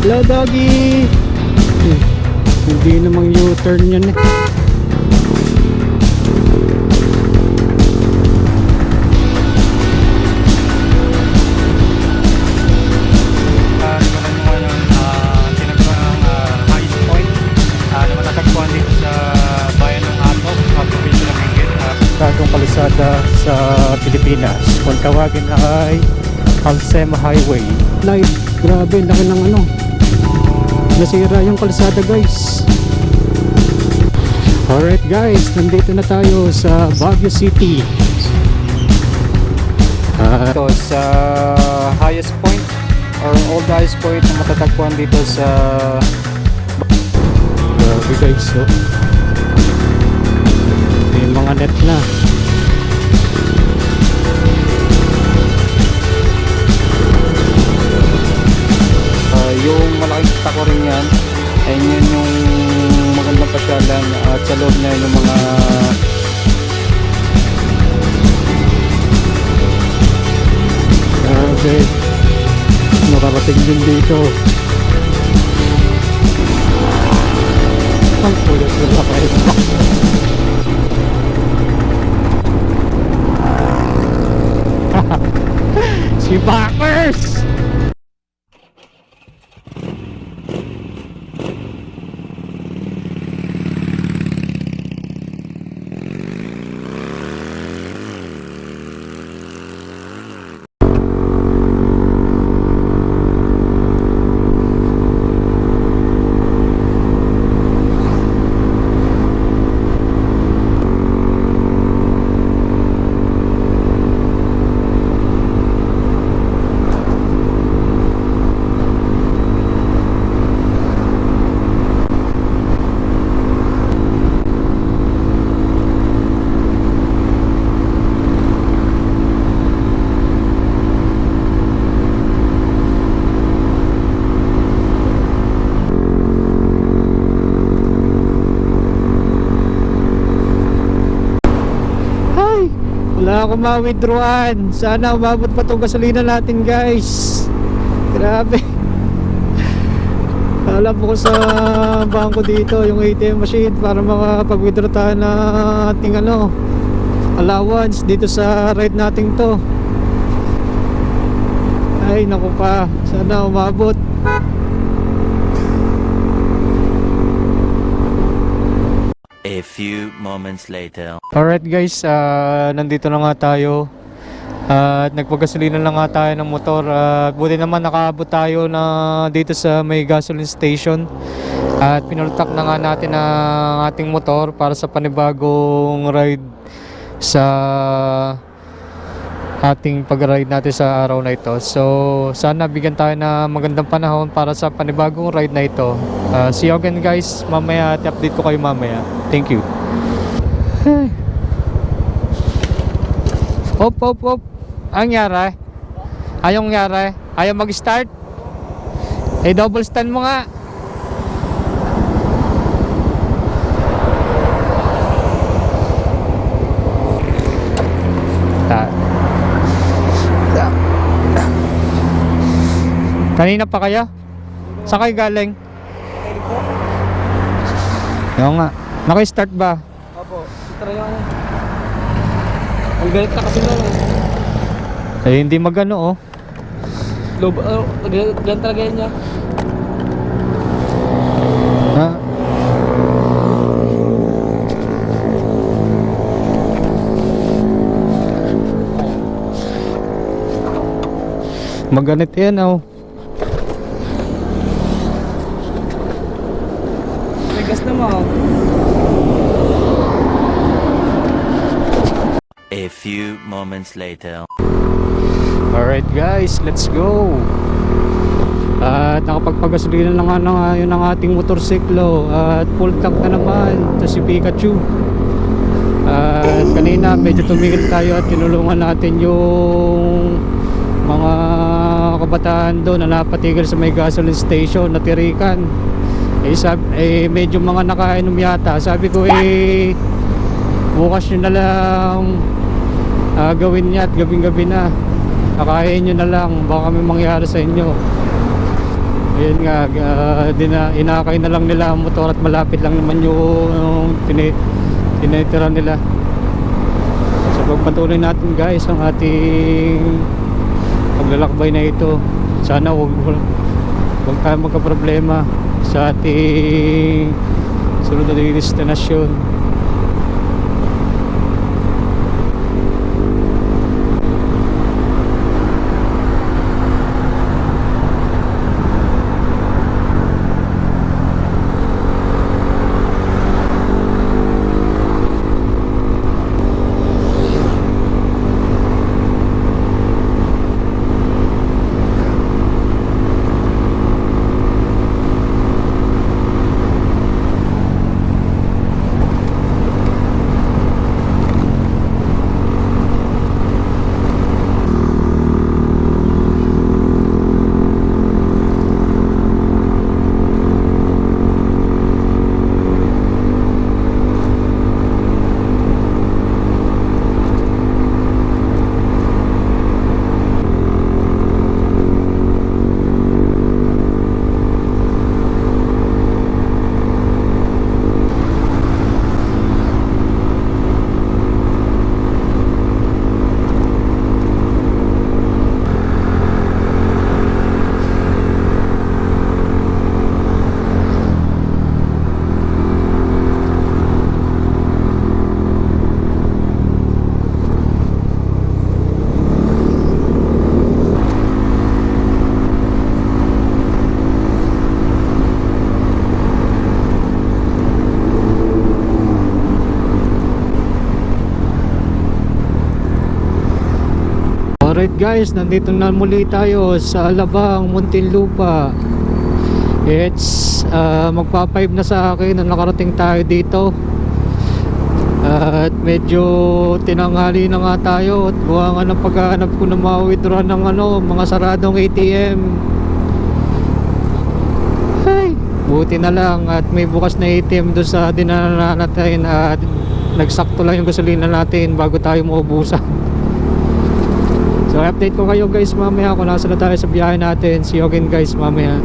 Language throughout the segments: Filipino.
Hello, doggy. Hindi namang U-turn yan eh. Bagong kalisada sa Pilipinas. Kung tawagin ay Alsema Highway. Live, grabe, laki ng ano. Nasira yung kalisada, guys. Alright guys, nandito na tayo sa Baguio City. Ito sa highest point or all the highest point na matatagpuan dito sa grabe guys, so may mga net na. Yung malaking tako rin yan, ay yun yung magandang pasyalan at sa loob niya yung mga grabe, nakarating din dito. Ang kulit nila kayo. Si Backers! Wala akong ma-withdrawan. Sana umabot pa itong gasolina natin, guys. Grabe. Alam ko sa bangko dito yung ATM machine para makapag-withdraw tayo na ating ano, allowance dito sa ride natin to. Ay naku pa, sana umabot. A few moments later. Alright guys, nandito na nga tayo. At nagpagasolina na nga tayo ng motor. Buti naman nakaabot tayo na dito sa may gasoline station. At pinultak na nga natin ang ating motor para sa panibagong ride sa ating pag-ride natin sa araw na ito. So sana bigyan tayo na magandang panahon para sa panibagong ride na ito. See you again guys mamaya at update ko kayo mamaya. Thank you. Hop hop hop. Ang yara? Ayaw yara? Ayaw mag-start? Eh double stand mo nga. Kanina pa kayo? Saan kayo galing? Oo nga. Naki-start ba? Opo, try yung ang galit na kasi nun. Eh hindi magano oh. Ganun talaga yan niya. Ha? Maganit yan oh. May gas na mo. A few moments later. Alright guys, let's go. At nakapagpagasolina na nga yun ang ating motorsiklo. At full tank na naman. Ito si Pikachu. At kanina medyo tumigil tayo at tinulungan natin yung mga kabataan doon na napatigil sa may gasoline station, natirikan. Medyo mga nakainom yata. Sabi ko bukas nyo na lang gawin niya at gabing gabi na kakain nyo na lang, baka may mangyari sa inyo. Yun nga, inakay na lang nila ang motor at malapit lang naman yung tinitira nila. So pagpatuloy natin guys ang ating paglalakbay na ito. Sana wag tayo magka-problema sa ating sunod na destinasyon. Alright guys, nandito na muli tayo sa Alabang, Muntinlupa. It's magpa 5 na sa akin na nakarating tayo dito. At medyo tinanghali na nga tayo at buha nga ng paghahanap ko na ma-withdraw ng mga saradong ATM. Ay, buti na lang at may bukas na ATM doon sa dinaanan natin at nagsakto lang yung gasolina natin bago tayo maubusan. So update ko kayo guys mamaya kung nasa na tayo sa biyahe natin. See you again guys mamaya.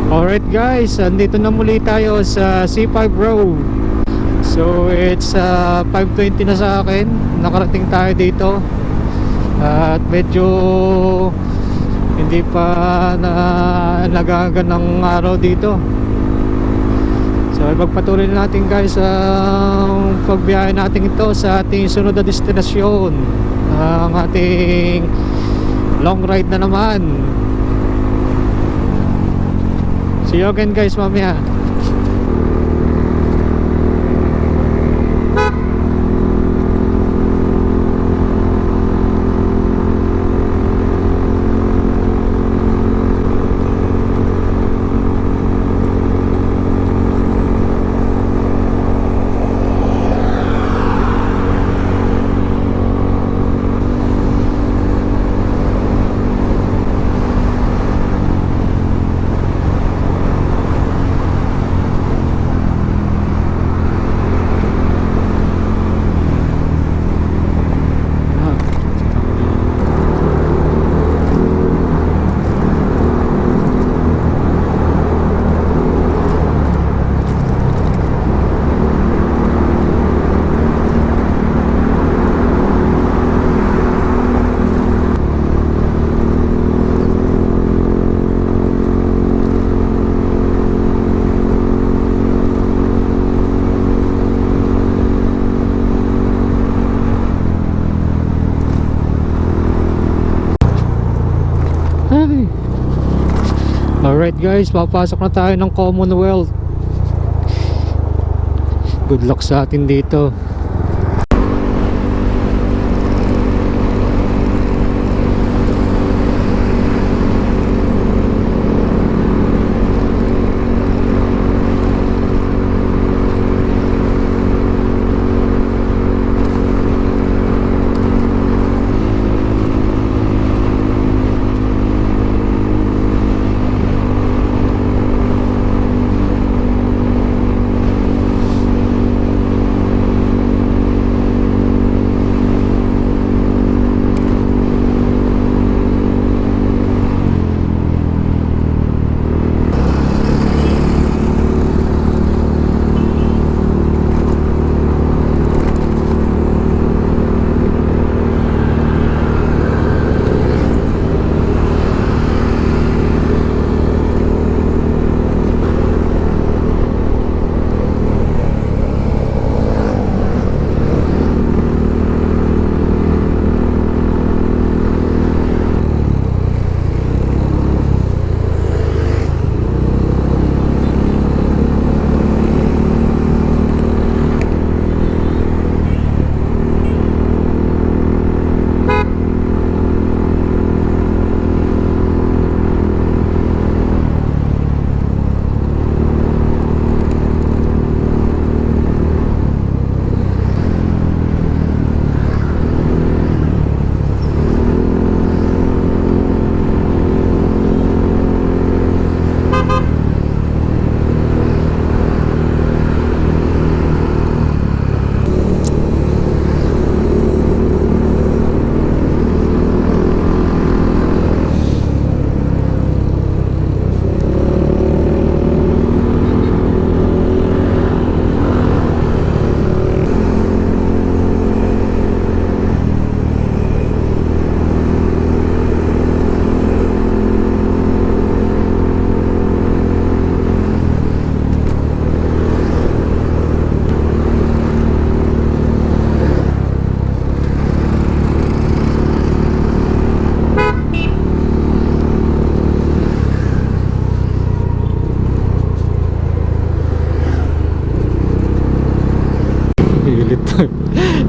Alright guys, andito na muli tayo sa C5 Road. So it's 5:20 na sa akin. Nakarating tayo dito. At medyo hindi pa nagagan ng araw dito. So magpatuloy na natin guys ang pagbiyahe natin ito sa ating sunod na destinasyon. Ang ating long ride na naman. See you again guys mamaya. Alright guys, papasok na tayo ng Commonwealth. Good luck sa atin dito.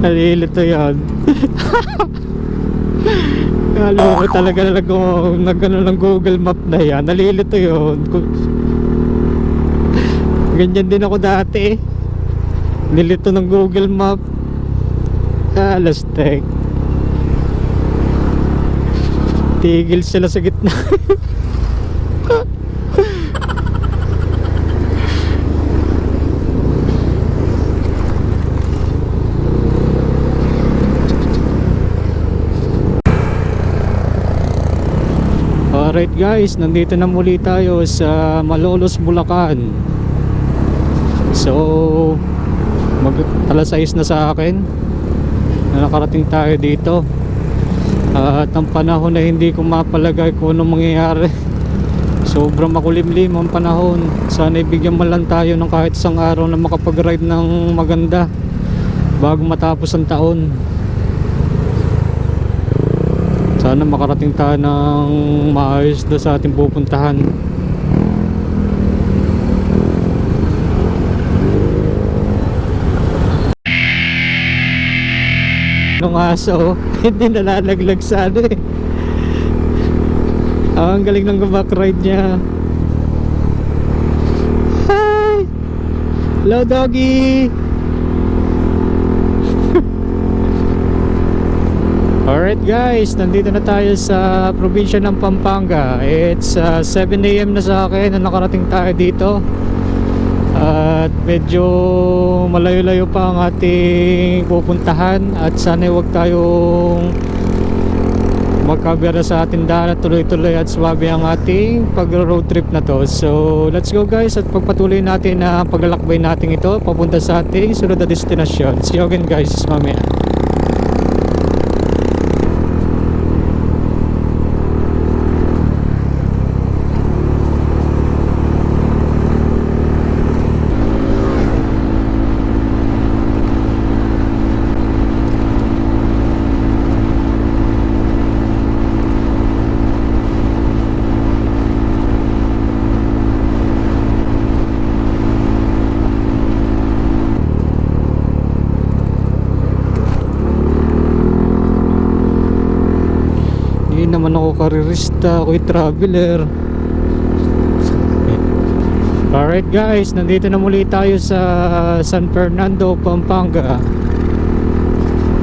Nalilito yan. Alam ko talaga na nag-ano ng Google Map na yan. Nalilito yun. Ganyan din ako dati. Nilito ng Google Map. Lastek. Tigil sila sa gitna. Alright guys, nandito na muli tayo sa Malolos, Bulacan. So alas 6 na sa akin na nakarating tayo dito. At ang panahon na hindi ko mapalagay kung anong mangyayari. Sobrang makulimlim ang panahon. Sana ibigyan man lang tayo ng kahit isang araw na makapag-ride ng maganda bago matapos ang taon. Sana makarating tayo ng maayos doon sa ating pupuntahan. Nung aso, hindi nalalaglag sa ano eh. Ang galing ng back ride niya. Hi! Hello doggy! Alright guys, nandito na tayo sa probinsya ng Pampanga. It's 7 AM na sa akin na nakarating tayo dito. At medyo malayo-layo pa ang ating pupuntahan. At sana huwag tayong magkabira sa ating daan at tuloy-tuloy at swabe ang ating pag-road trip na to. So let's go guys at pagpatuloy natin na paglalakbay natin ito papunta sa ating sunod na destinasyon. See you again guys mamaya. Hindi naman ako karirista, ako'y traveler. Alright guys, nandito na muli tayo sa San Fernando, Pampanga.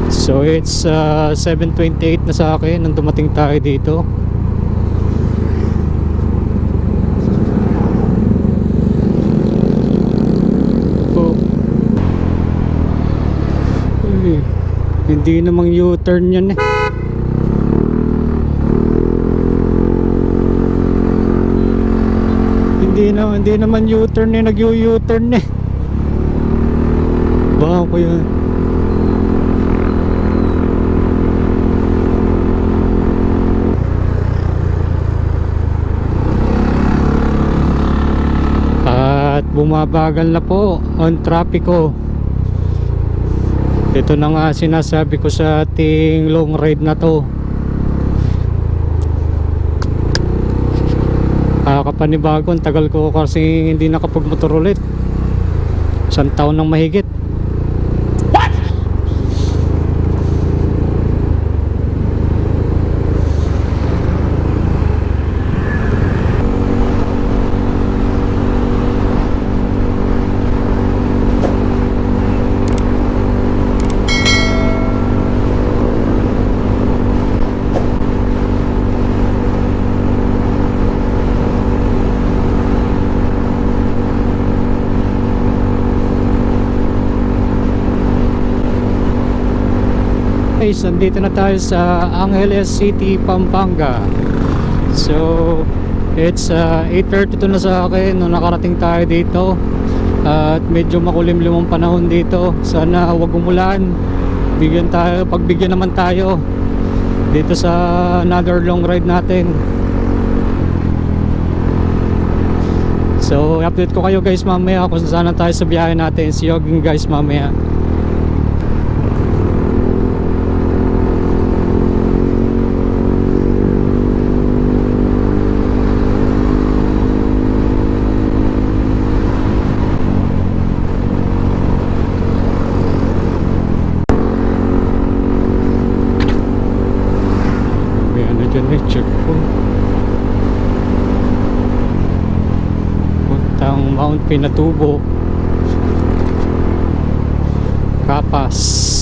So it's 7:28 na sa akin nang dumating tayo dito. Oh. Uy, hindi namang U-turn yan eh. Hindi naman U-turn eh, nag-U-turn eh. Baka ko yan. At bumabagal na po ang trapiko. Ito na nga sinasabi ko sa ating long ride na to. Kapanibago, ang tagal ko kasi hindi nakapagmotor ulit. Isang taon nang mahigit. What? Guys, nandito na tayo sa Angeles City, Pampanga. So it's 8:32 na sa akin nung nakarating tayo dito. At medyo makulimlim ang panahon dito. Sana huwag umulan. Pagbigyan naman tayo dito sa another long ride natin. So update ko kayo guys mamaya kung saan tayo sa biyahe natin. See you again guys mamaya. Puntang Mount Pinatubo, Kapas.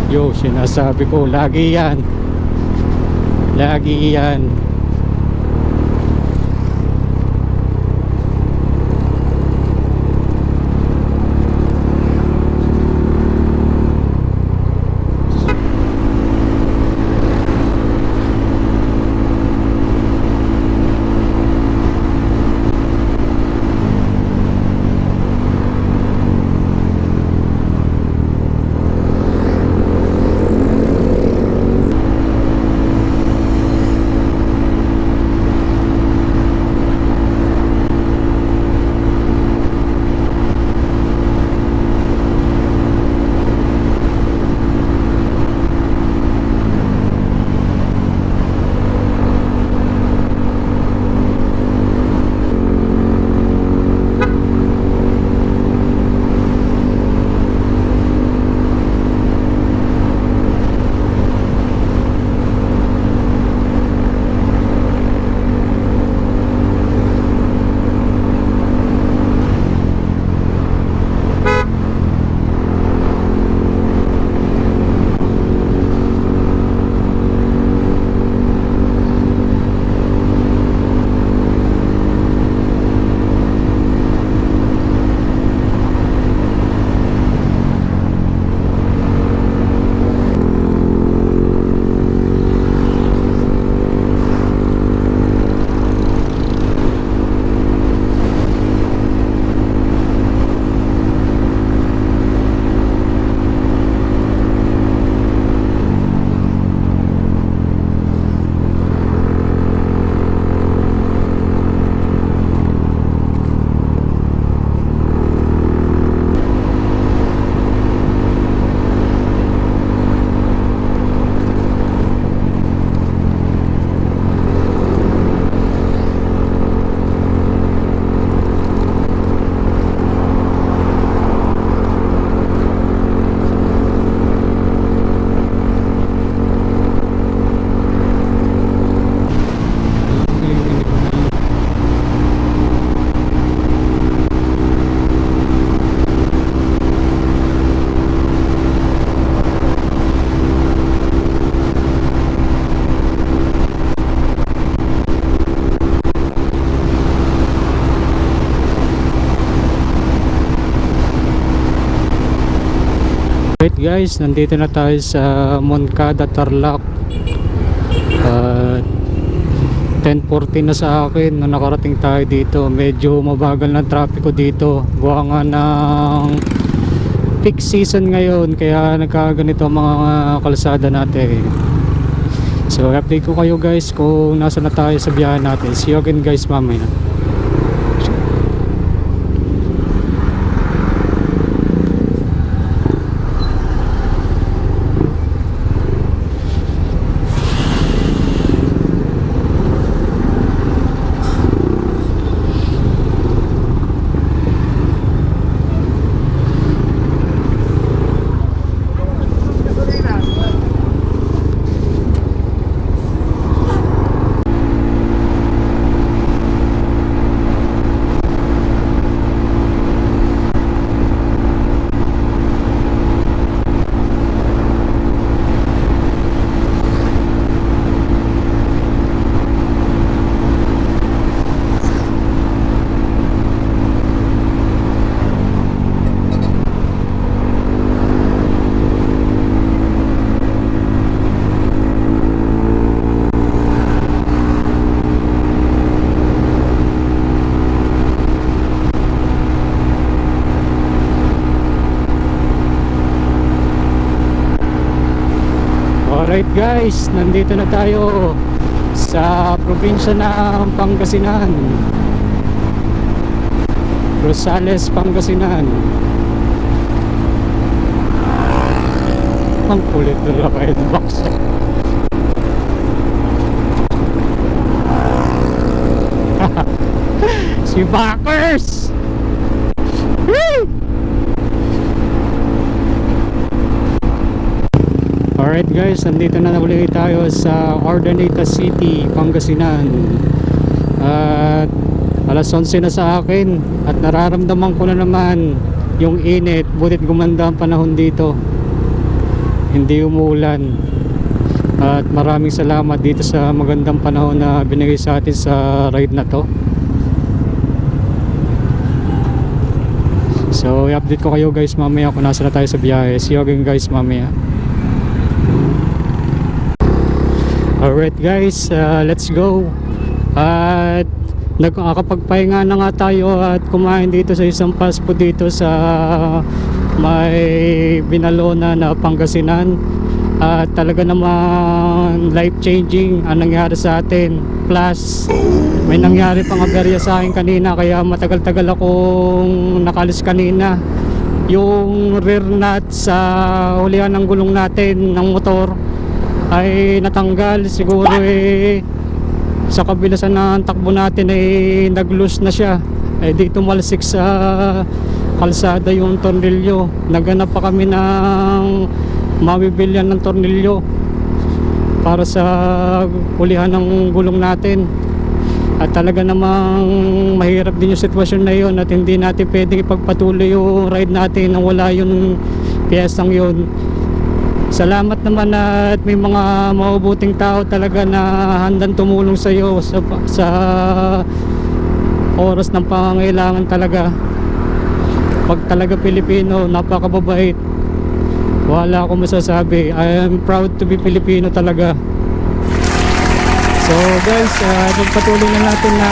Yo, sinasabi ko, lagi yan. Lagi yan. Alright guys, nandito na tayo sa Moncada, Tarlac. 10:40 na sa akin nung nakarating tayo dito. Medyo mabagal na trapiko dito. Gawa nga ng peak season ngayon, kaya nagkaganito ang mga kalsada natin. So update ko kayo guys kung nasa na tayo sa biyahe natin. See you again guys mamaya. Alright guys, nandito na tayo sa probinsya ng Pangasinan, Rosales, Pangasinan. Ang kulit na headbox. Si Backers! Woo! Alright guys, nandito na ulit tayo sa Ordaneta City, Pangasinan. At alas 11 na sa akin at nararamdaman ko na naman yung init. Butit gumanda ang panahon dito, hindi umuulan. At maraming salamat dito sa magandang panahon na binigay sa atin sa ride na to. So i-update ko kayo guys mamaya kung nasa na tayo sa biyahe. See you again guys mamaya. Alright guys, let's go. At nakakapagpahinga na nga tayo at kumain dito sa isang fast food dito sa may Binalona na Pangasinan. At talaga naman life changing ang nangyari sa atin. Plus may nangyari pang aberya sa akin kanina, kaya matagal-tagal akong nakalis kanina. Yung rear nut sa hulihan ng gulong natin ng motor ay natanggal. Siguro sa kabilasan ng takbo natin ay nag-loose na siya. Di tumalsik sa kalsada yung tornilyo. Naghanap pa kami ng mabibilyan ng tornilyo para sa hulihan ng gulong natin. At talaga namang mahirap din yung sitwasyon na yun at hindi natin pwedeng ipagpatuloy yung ride natin nang wala yung piyesang yun. Salamat naman at may mga mabubuting tao talaga na handang tumulong sa iyo sa oras ng pangangailangan talaga. Pag talaga Pilipino, napakababait. Wala akong masasabi. I am proud to be Filipino talaga. So guys, pagpatuloy na natin na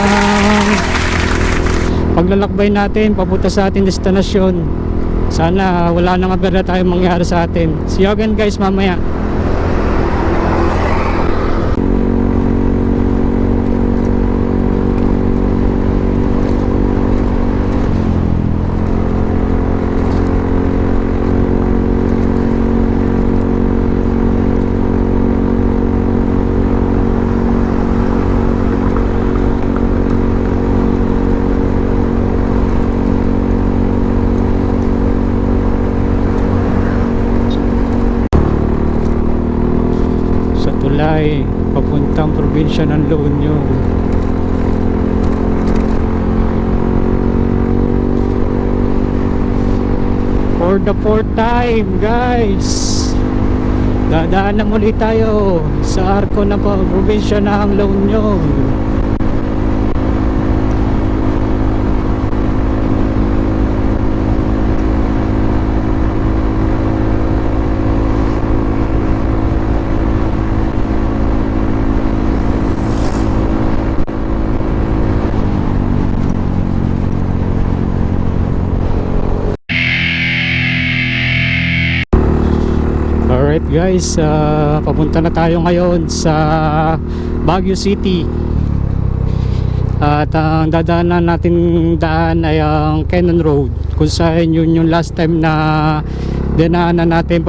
paglalakbay natin papunta sa ating destinasyon. Sana wala nang aberya tayong mangyari sa atin. See you again guys mamaya. Papuntang probinsya ng La Union. For the fourth time guys, dadaan na muli tayo sa arko ng probinsya ng La Union. Alright guys, papunta na tayo ngayon sa Baguio City. At ang dadaanan natin daan ay ang Cannon Road, kung saan yun yung last time na dinaanan natin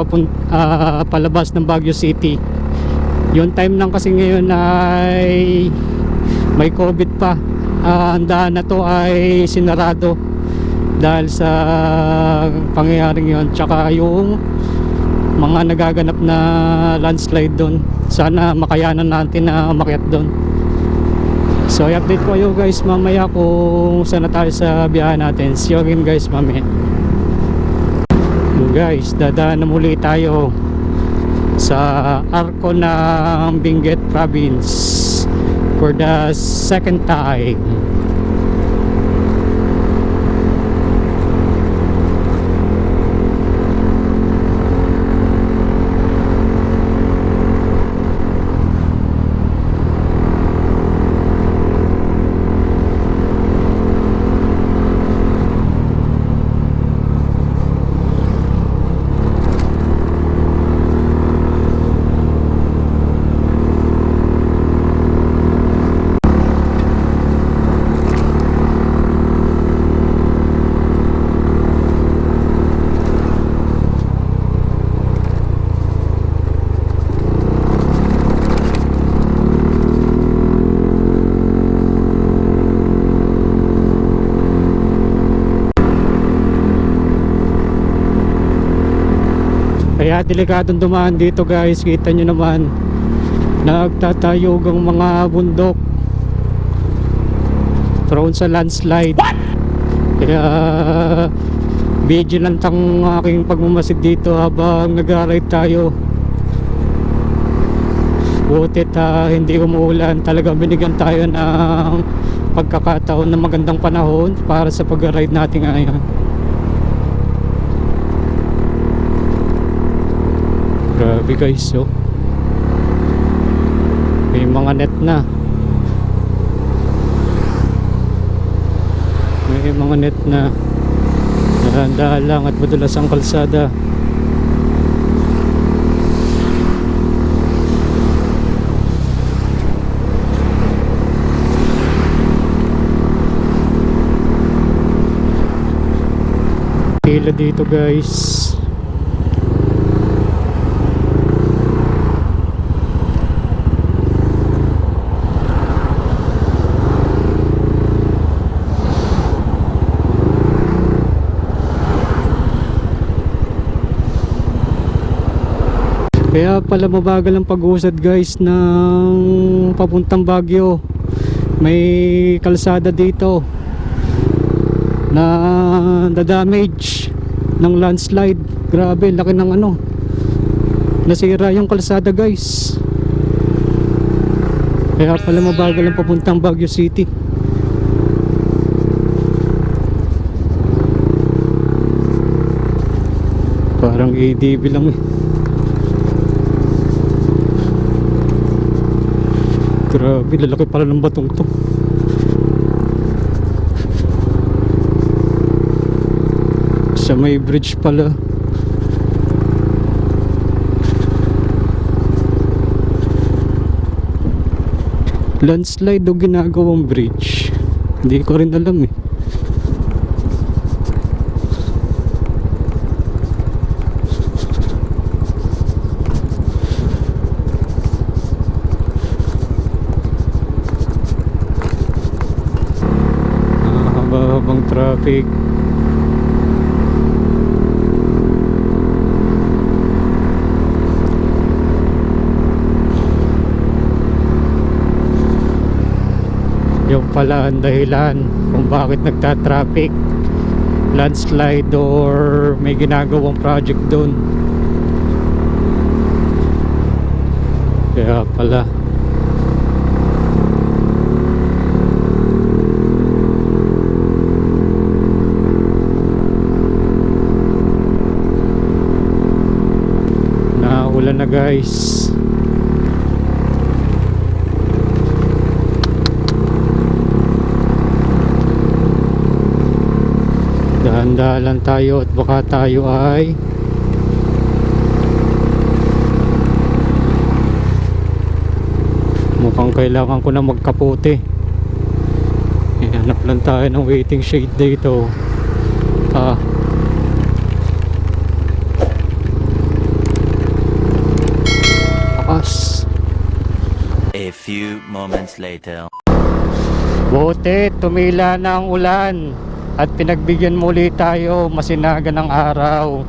palabas ng Baguio City. Yung time lang kasi ngayon ay may COVID pa. Ang daan na to ay sinarado dahil sa pangyayaring yun, tsaka yung mga nagaganap na landslide doon. Sana makayanan natin na umakyat doon. So i-update ko kayo guys mamaya kung saan na tayo sa biyahe natin. See you again guys mamaya. Guys, dadaan na muli tayo sa arko ng Benguet Province for the second time. Kaya delikadong dumaan dito guys. Kita nyo naman, nagtatayog ang mga bundok, prone sa landslide. Kaya vigilant ang aking pagmamasid dito habang nag-ride tayo. Butit hindi umuulan. Talagang binigyan tayo ng pagkakataon ng magandang panahon para sa pag-ride natin ngayon. Grabe guys, so may mga net na. May mga net na. Dahan-dahan lang at madulas ang kalsada. Pila dito guys. Kaya pala mabagal ang pag-usad guys ng papuntang Baguio. May kalsada dito na damage ng landslide. Grabe, laki ng nasira yung kalsada guys. Kaya pala mabagal ang papuntang Baguio City. Parang ADB lang eh. Grabe, lalaki pala ng batong to. Sa may bridge pala. Landslide o ginagawang bridge? Hindi ko rin alam eh. Haba-habang traffic. Yung pala ang dahilan kung bakit nagta-traffic, landslide or may ginagawang project doon. Kaya pala. Naulan na guys. Dahan-dahan lang tayo at baka tayo ay mukhang kailangan ko na magkapote. Hanap lang tayo ng waiting shade dito. Akas. A few moments later. Buti, tumila na ang ulan at pinagbigyan muli tayo masinaga ng araw.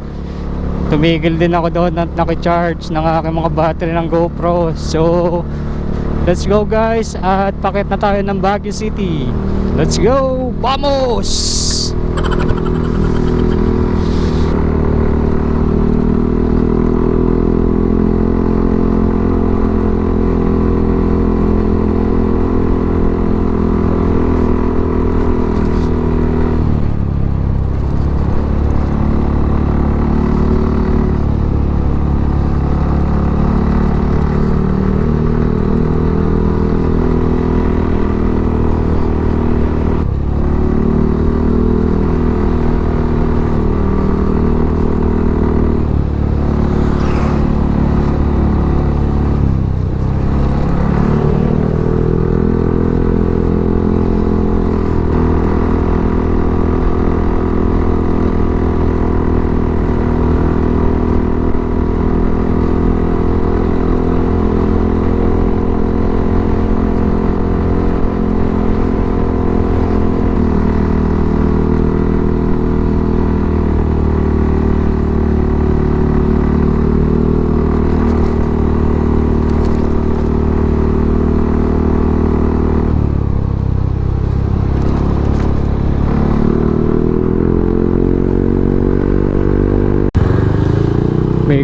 Tumigil din ako doon at nakicharge ng aking mga battery ng GoPro. So let's go guys at pakit na tayo ng Baguio City. Let's go! Vamos!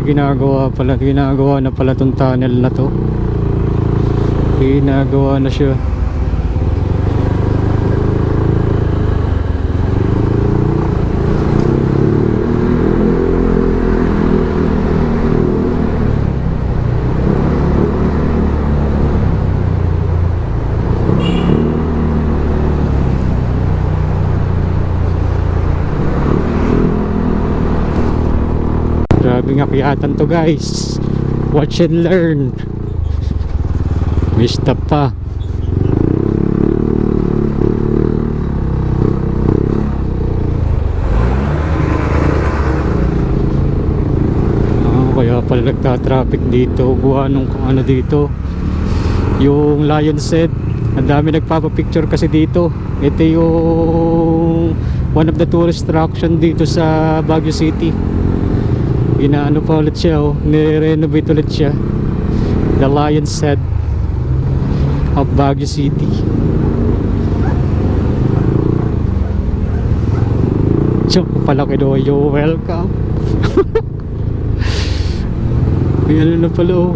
ginagawa na pala tong tunnel na to. Ginagawa na siya. Grabing akyatan to guys. Watch and learn. May stop pa. Kaya pala nagta-traffic dito. Buwan nung ano dito, yung Lion's Head. Ang dami nagpapapicture kasi dito. Ito yung one of the tourist attraction dito sa Baguio City. Inaano pa ulit siya, oh. Nire-renovate ulit siya. The Lion's Head of Baguio City. Joke pala kinuha, you're welcome. May ano na pala, oh.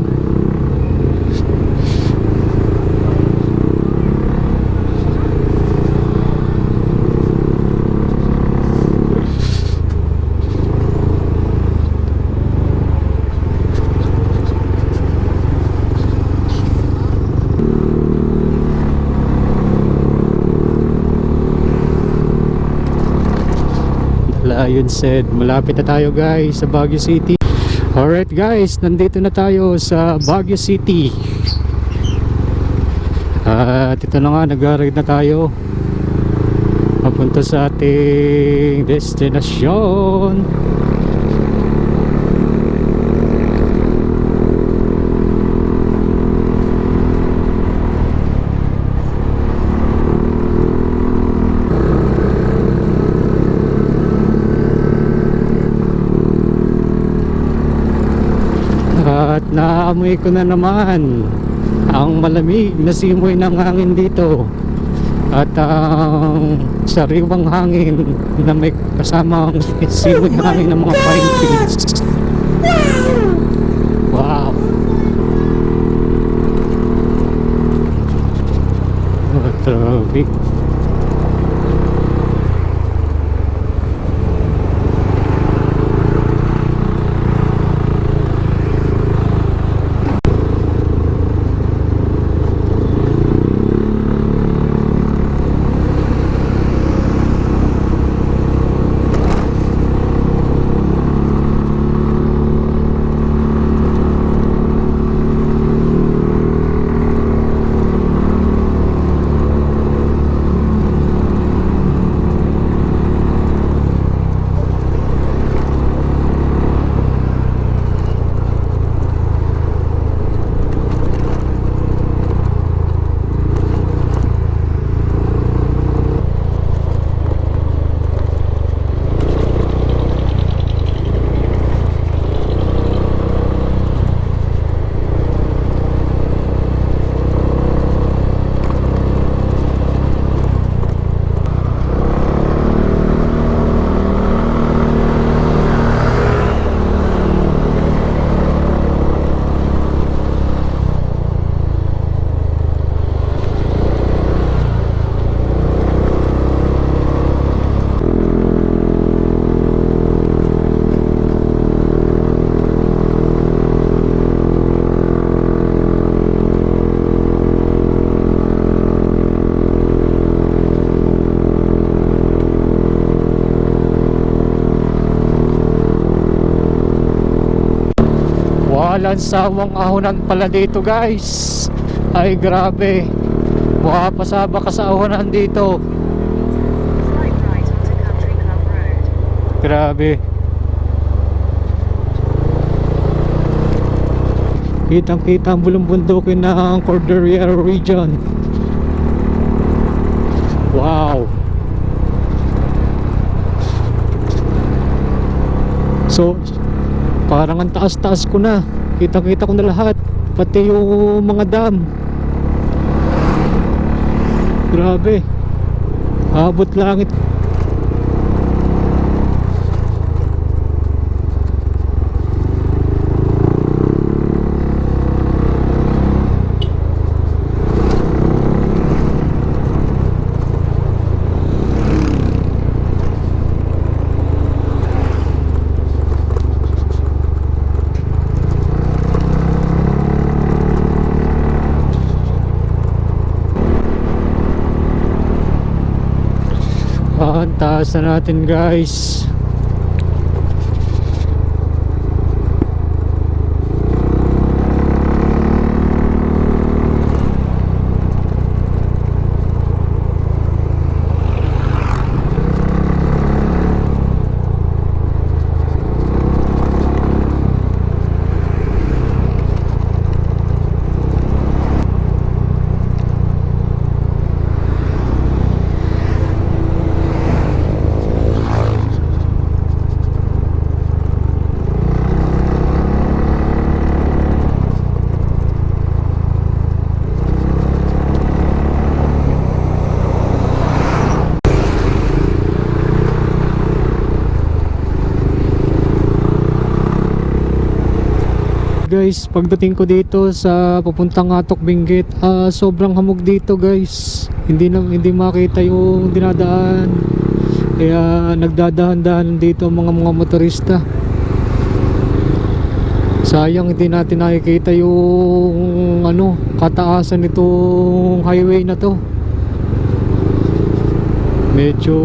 Lion's Head. Malapit na tayo guys sa Baguio City. Alright guys, nandito na tayo sa Baguio City. At ito na nga, nag-ride na tayo papunta sa ating destinasyon. At naamoy ko na naman ang malamig na simoy ng hangin dito. At ang sariwang hangin na may kasamang simoy hangin ng mga pine trees. Wow! Traffic. Walang sawang ahonan pala dito guys. Ay grabe, mukha pasaba ka sa ahonan dito. Grabe. Kitang kita ang bulong bundukin ng Cordillera region. Wow. So parang ang taas-taas ko na. Kita-kita ko na lahat. Pati yung mga dam. Grabe. Abot langit. Yan, taas na natin guys. Guys, pagdating ko dito sa papuntang Atok Benguet, sobrang hamog dito guys. Hindi makita yung dinadaan. Kaya nagdadahan-dahan dito ang mga motorista. Sayang hindi natin nakikita yung kataasan nitong highway na to. Medyo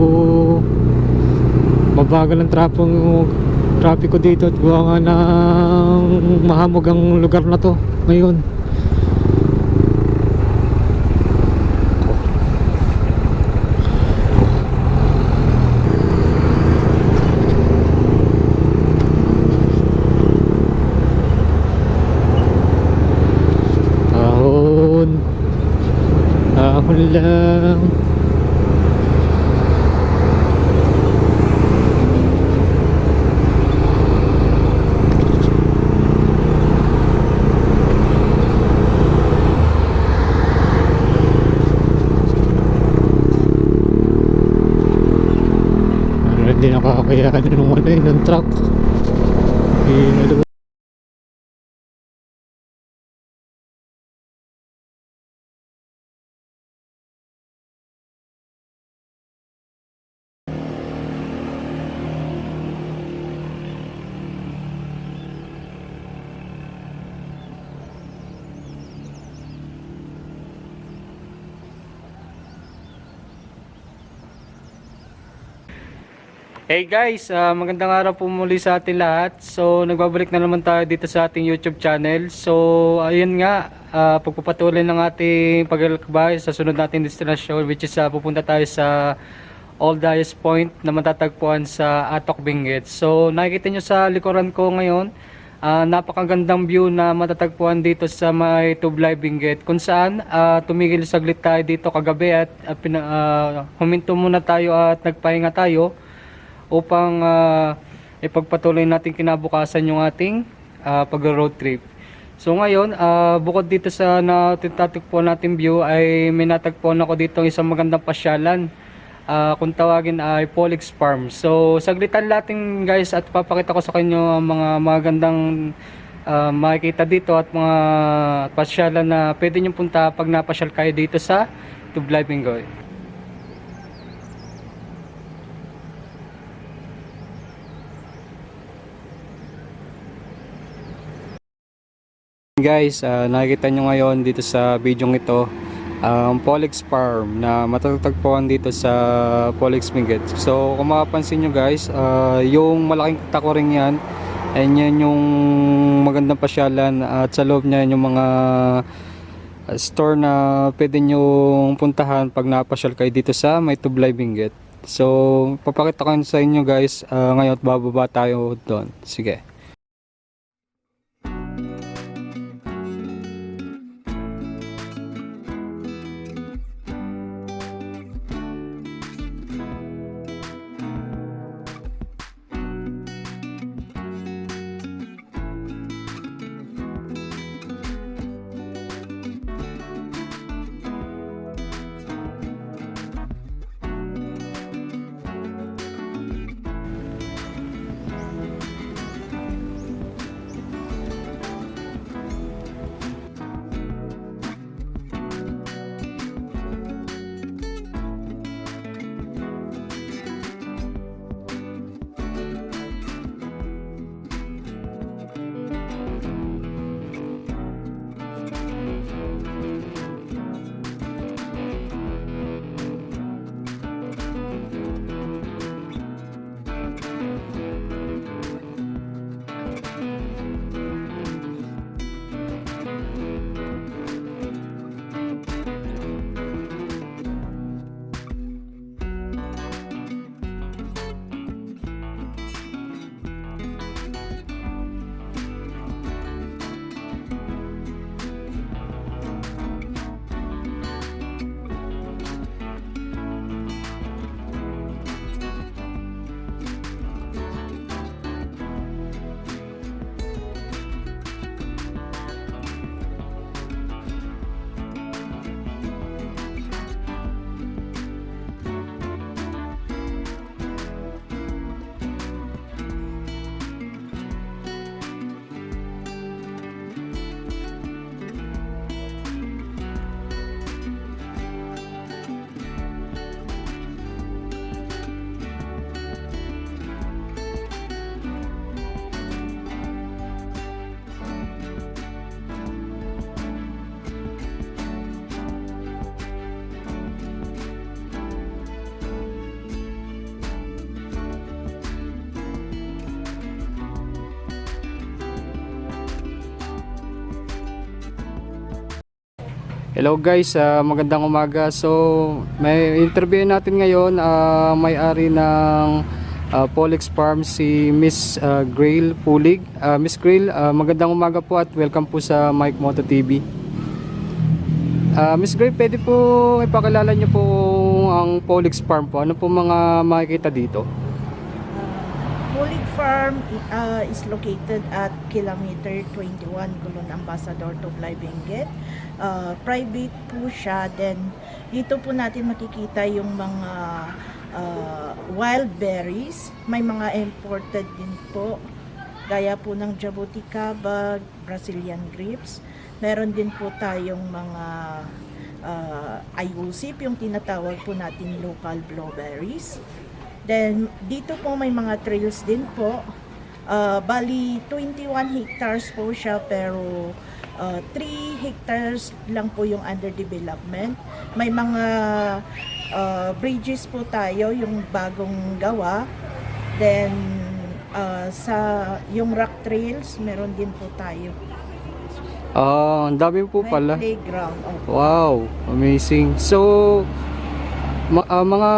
mabagal ang trapiko dito at gawa nga ng mahamog ang lugar na to ngayon. Ahon lang. Hindi nakakayanan ng truck. Hey guys, magandang araw po muli sa ating lahat. So nagbabalik na naman tayo dito sa ating YouTube channel. So ayun nga, pagpapatuloy ng ating paglalakbay sa sunod nating destinasyon, which is pupunta tayo sa Old Dias Point na matatagpuan sa Atok Benguet. So nakikita nyo sa likuran ko ngayon, napakagandang view na matatagpuan dito sa may Tublay Benguet, kung saan tumigil saglit tayo dito kagabi at huminto muna tayo at nagpahinga tayo upang ipagpatuloy natin kinabukasan yung ating pag-road trip. So ngayon, bukod dito sa natatagpuan natin view, ay may natagpuan ako dito isang magandang pasyalan. Kung tawagin ay Polix Farm. So saglitan natin guys at papakita ko sa kanyo ang mga magandang makikita dito at mga pasyalan na pwede nyo punta pag napasyal kayo dito sa Tublay Benguet. Guys, nakikita nyo ngayon dito sa video ito ang Polix Farm na matatagpuan dito sa Polix Benguet. So kung makapansin nyo guys, yung malaking takuring yan ay yan yung magandang pasyalan at sa loob niya yung mga store na pwede nyo puntahan pag napasyal kayo dito sa may Tublay Benguet. So papakita ko sa inyo guys, ngayon bababa tayo doon. Sige. Hello guys, magandang umaga. So, may interview natin ngayon, may-ari ng Pollex Farm si Miss Grail Pulig. Miss Grail, magandang umaga po at welcome po sa Mike Moto TV. Miss Grail, pwede po ipakilala niyo po ang Pollex Farm po. Ano po mga makikita dito? Pollex Farm is located at kilometer 21 Gulon Ambassador to Benguet. Private po siya. Then dito po natin makikita yung mga wild berries. May mga imported din po. Gaya po ng jabuticaba, Brazilian grapes. Meron din po tayong mga ayusip, yung tinatawag po natin local blueberries. Then, dito po may mga trails din po. Bali, 21 hectares po siya, pero 3 hectares lang po yung under development. May mga bridges po tayo, yung bagong gawa. Then, yung rock trails, meron din po tayo. Ang dami po May pala. playground. Opo. Wow, amazing. So, mga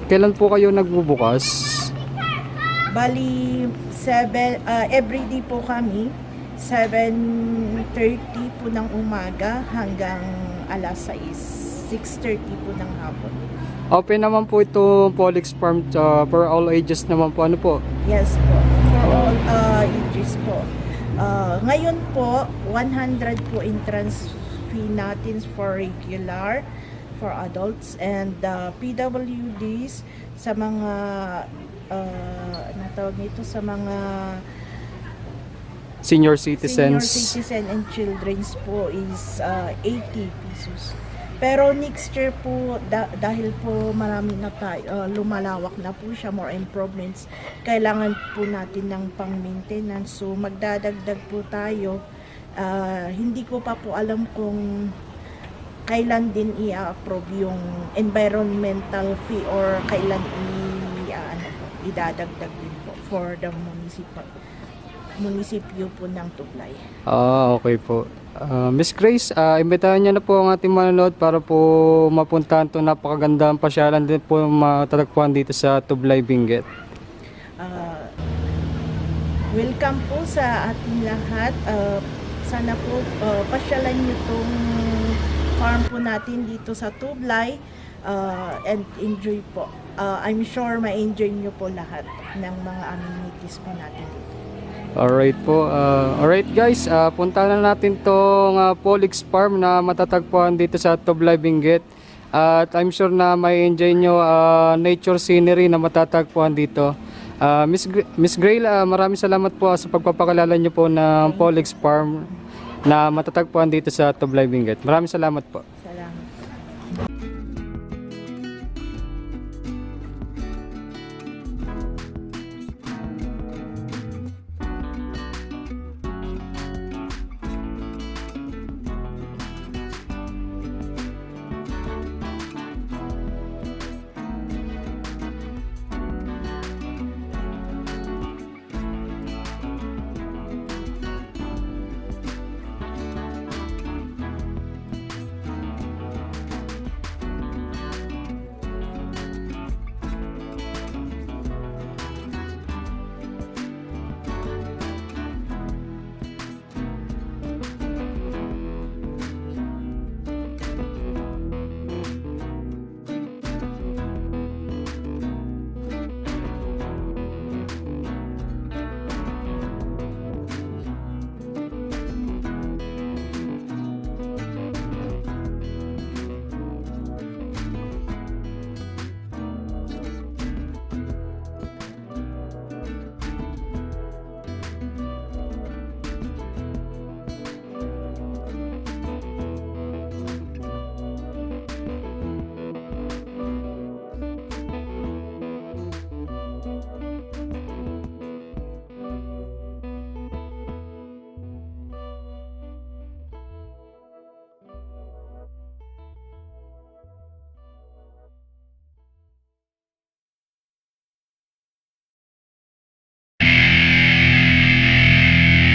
kailan po kayo nagbubukas? Bali, every day po kami, 7:30 po ng umaga hanggang alas 6:30 po ng hapon. Open naman po ito Pollex Farm for all ages naman po. Ano po? Yes po, for all ages po. Ngayon po, 100 po entrance fee natin for regular, for adults, and PWDs sa mga anong tawag nito, sa mga Senior senior citizens. citizen and children's po is 80 pesos. Pero next year po, dahil po marami na tayo, lumalawak na po siya, more improvements, kailangan po natin ng pang-maintenance. So magdadagdag po tayo. Hindi ko pa po alam kung kailan din i-approve yung environmental fee or kailan idadagdag din po for the munisipyo po ng Tublay. Okay po. Miss Grace, imbitahan niyo na po ang ating manonood para po mapuntahan to napakagandang pasyalan din po matatagpuan dito sa Tublay, Benguet. Welcome po sa ating lahat. Sana po pasyalan niyo tong farm po natin dito sa Tublay and enjoy po. I'm sure ma-enjoy niyo po lahat ng mga amenities po natin dito. Alright po. Alright guys, puntahan na natin tong Pollex Farm na matatagpuan dito sa Tublay, Benguet. At I'm sure na may enjoy nyo nature scenery na matatagpuan dito. Miss Grail, maraming salamat po sa pagpapakilala nyo po ng Pollex Farm na matatagpuan dito sa Tublay, Benguet. Maraming salamat po. Salamat.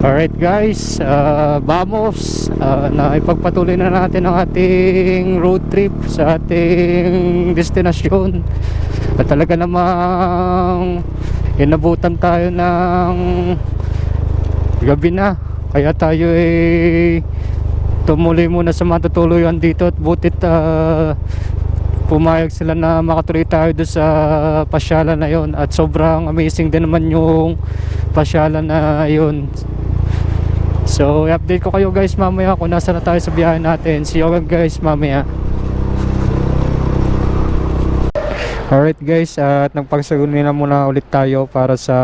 Alright guys, vamos, na ipagpatuloy na natin ang ating road trip sa ating destinasyon. At talaga namang inabutan tayo ng gabi na, kaya tayo tumuloy muna sa matutuluyan dito. At butit pumayag sila na makatuloy tayo doon sa pasyalan na yon. At sobrang amazing din naman yung pasyalan na yon. So i-update ko kayo guys mamaya kung nasa na tayo sa biyahe natin. See you guys mamaya. Alright guys, at nagpagsaguni na muna ulit tayo para sa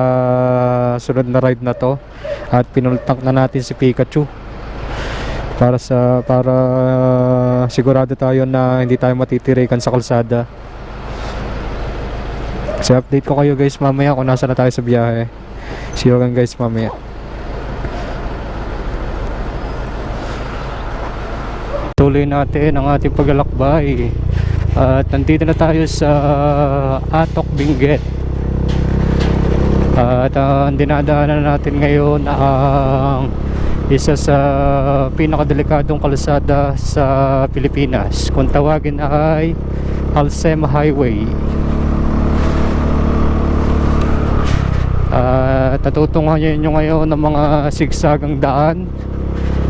sunod na ride na to. At pinultank na natin si Pikachu para sigurado tayo na hindi tayo matitirikan sa kalsada. So update ko kayo guys mamaya kung nasa na tayo sa biyahe. See you guys mamaya. Tuloy natin ang ating paglalakbay. At nandito na tayo sa Atok Benguet. At ang dinadaanan natin ngayon ang isa sa pinakadelikadong kalsada sa Pilipinas. Kung tawagin ay Alsem Highway. At natutungan nyo ngayon ng mga sigsagang daan.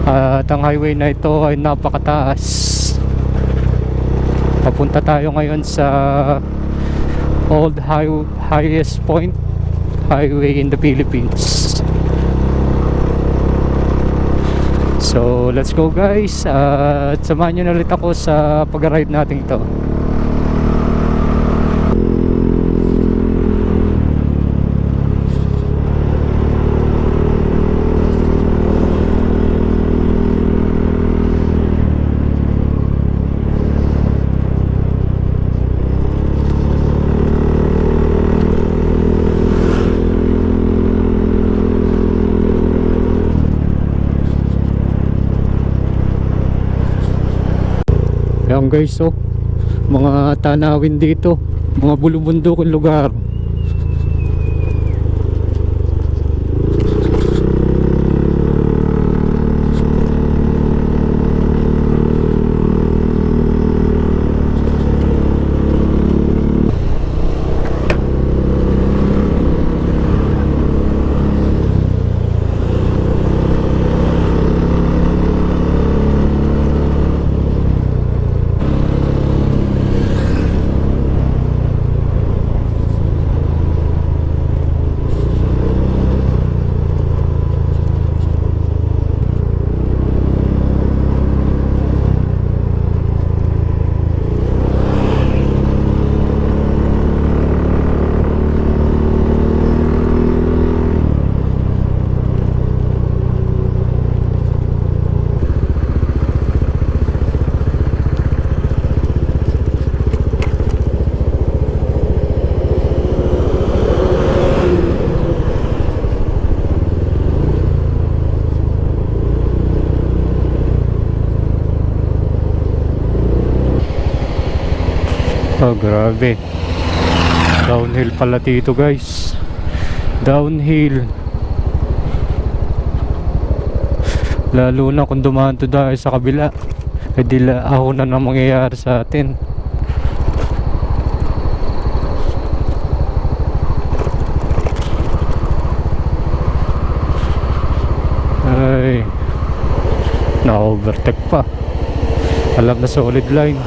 At ang highway na ito ay napakataas. Papunta tayo ngayon sa highest point highway in the Philippines. So let's go guys. At samahan nyo na ulit ako sa pag-ride natin to. Ayan guys, oh, mga tanawin dito, mga bulubundokong lugar. Oh grabe, downhill pala dito guys, downhill. Lalo na kung dumaan to dahil sa kabila, di ako na nang mangyayari sa atin. Ay, na-overtake pa. Alam na solid line.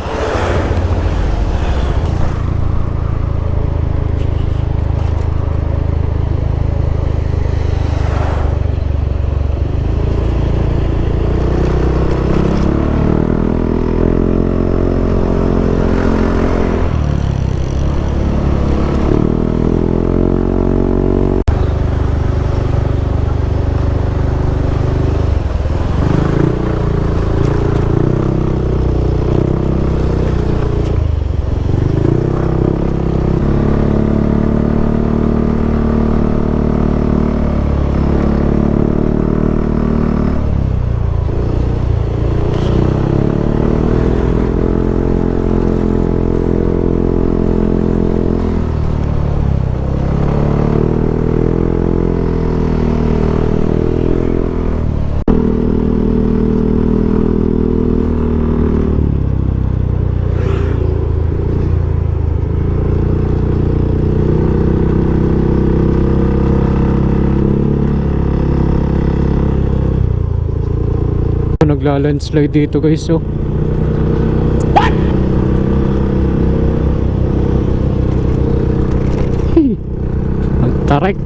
magla-landslide dito guys, oh. Hey, ang tarik.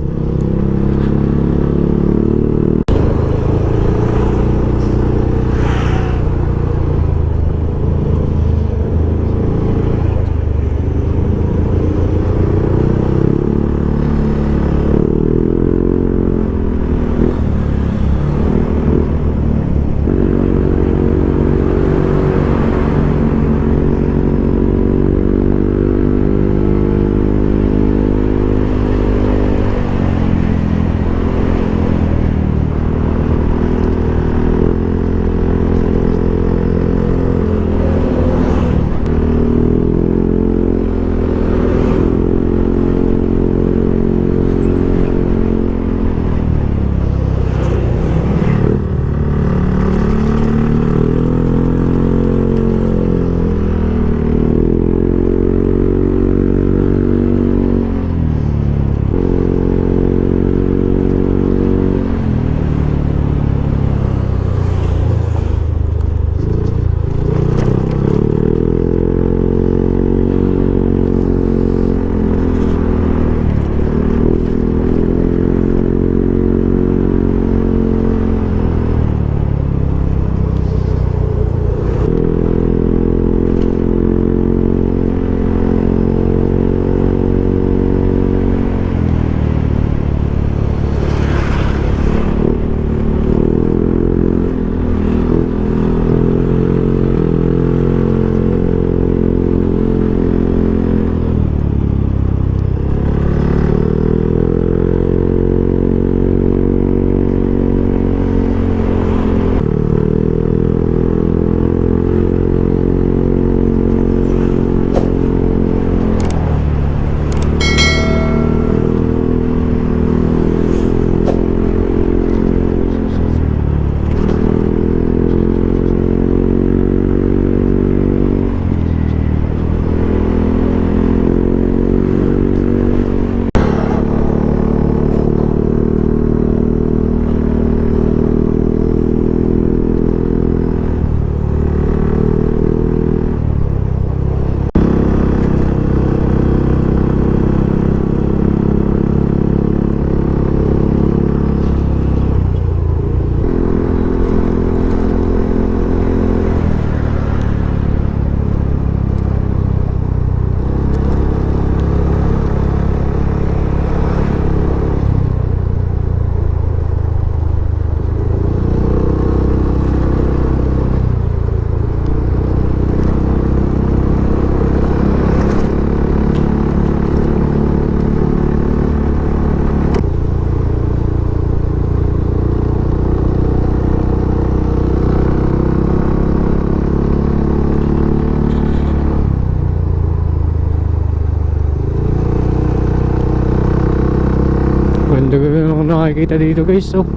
Ganda yung nakikita dito guys, oh.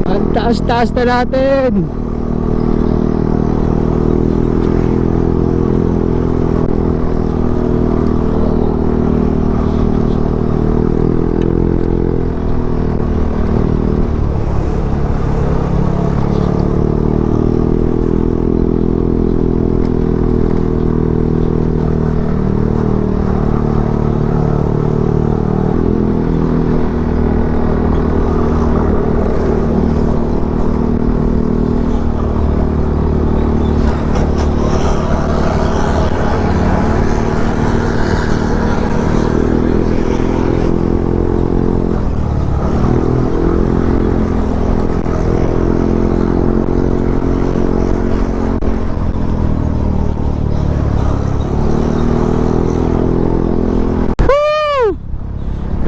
Ang taas-taas na natin.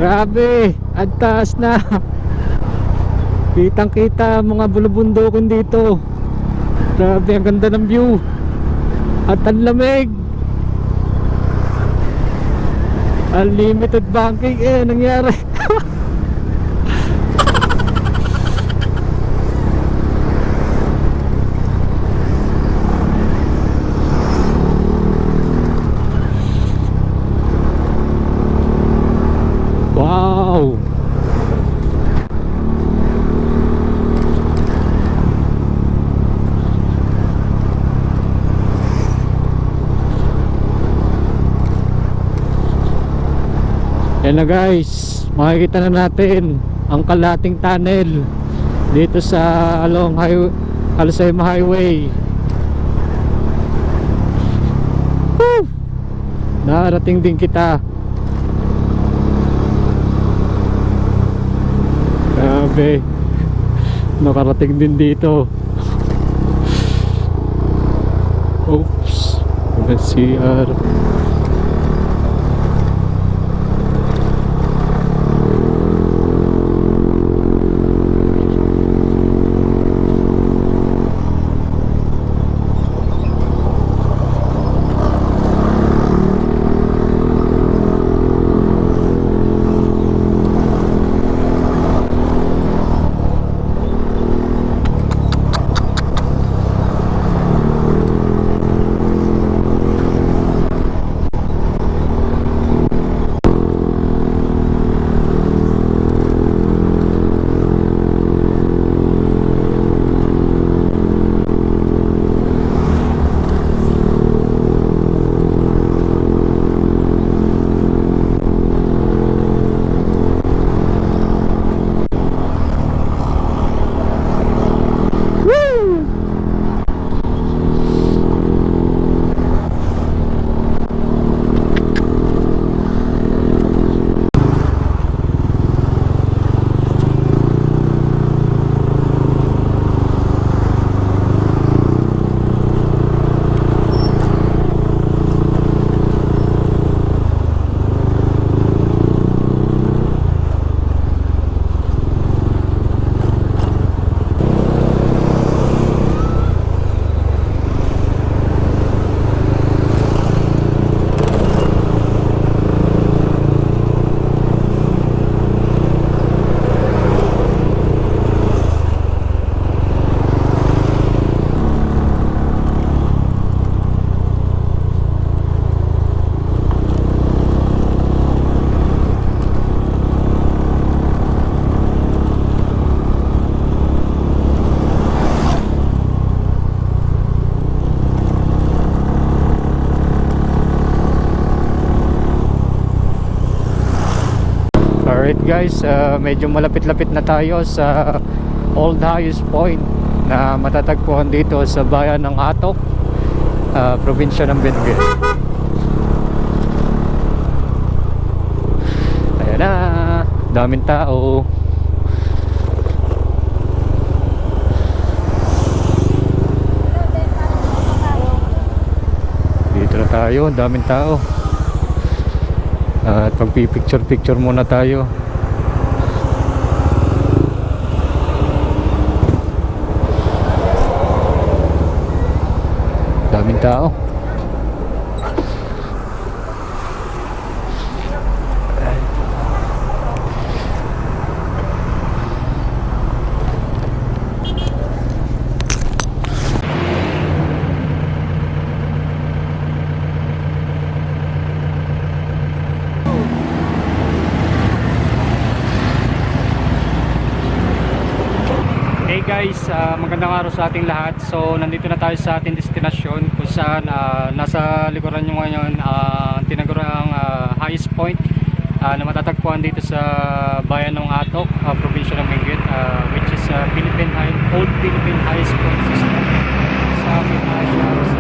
Grabe, ang taas na. Kitang kita mga bulubundukin dito. Grabe, ang ganda ng view. At ang lamig. Unlimited banking nangyari. Wow. Yan na guys, makikita na natin ang kalating tunnel dito sa along Alsema Highway. Woo! Narating din kita. Grabe, nakarating din dito. Oops, CR. Alright guys, medyo malapit-lapit na tayo sa Old Highest Point na matatagpuan dito sa bayan ng Atok, probinsya ng Benguet. Ayan na, daming tao. Dito na tayo, daming tao. At pagpipicture-picture muna tayo. Daming tao. Hey guys, magandang araw sa ating lahat. So nandito na tayo sa ating destinasyon kung saan nasa likuran nyo ngayon tinagurang highest point na matatagpuan dito sa bayan ng Atok, probinsya ng Benguet, which is Old Philippine Highest Point System sa amin siya sa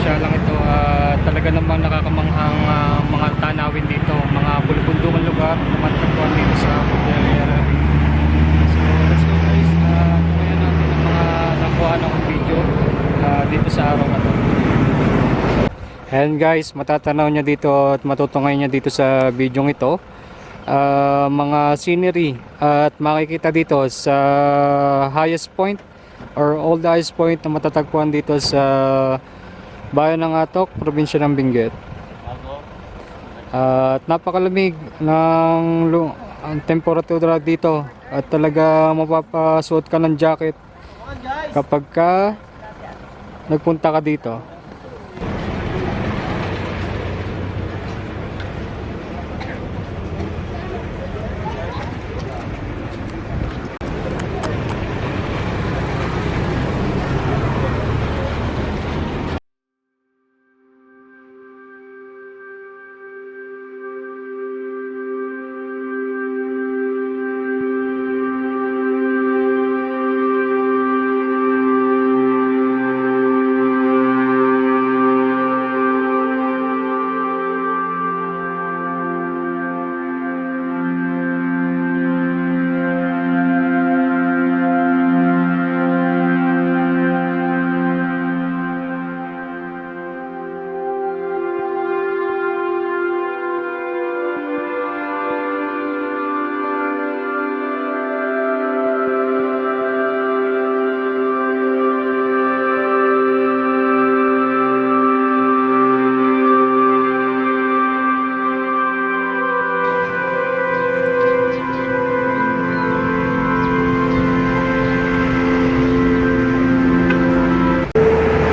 siya lang ito. Talaga namang nakakamanghang mga tanawin dito, mga bulubundukan lugar na matatagpuan dito sa area. So let's go guys, kaya natin ang mga nakuha ng video dito sa araw na to. Ayan guys, matatanaw niya dito at matutungay niya dito sa video ito. Mga scenery at makikita dito sa highest point or all the highest point na matatagpuan dito sa bayan ng Atok, probinsya ng Benguet. At napakalamig ng ang temperatura dito at talaga mapapasuot ka ng jacket kapag ka nagpunta ka dito.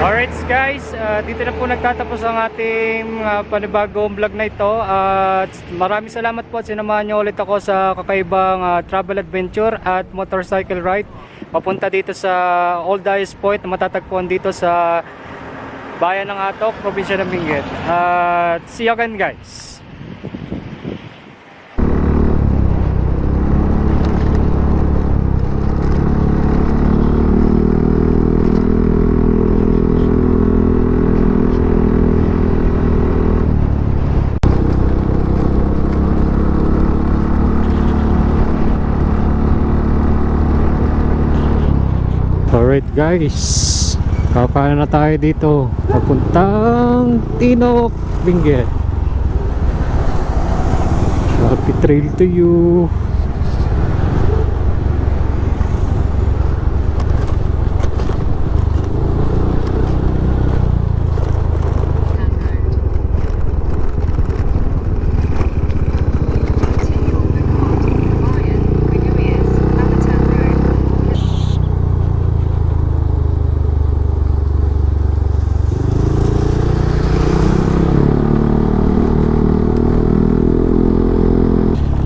Alright guys, dito na po nagtatapos ang ating panibagong vlog na ito at maraming salamat po at sinamahan nyo ulit ako sa kakaibang travel adventure at motorcycle ride papunta dito sa Old Ice Point na matatagpuan dito sa bayan ng Atok, probinsya ng Benguet. At see you again guys. Alright guys, kakain na tayo dito papuntang Tinok, Benguet. Happy trail to you.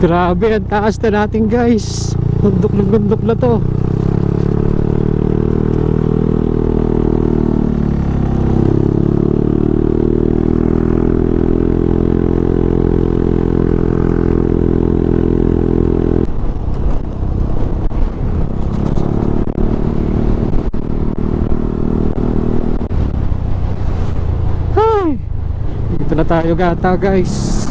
Grabe, ang taas na natin guys. Bundok na to. Hi! Dito na tayo gata guys.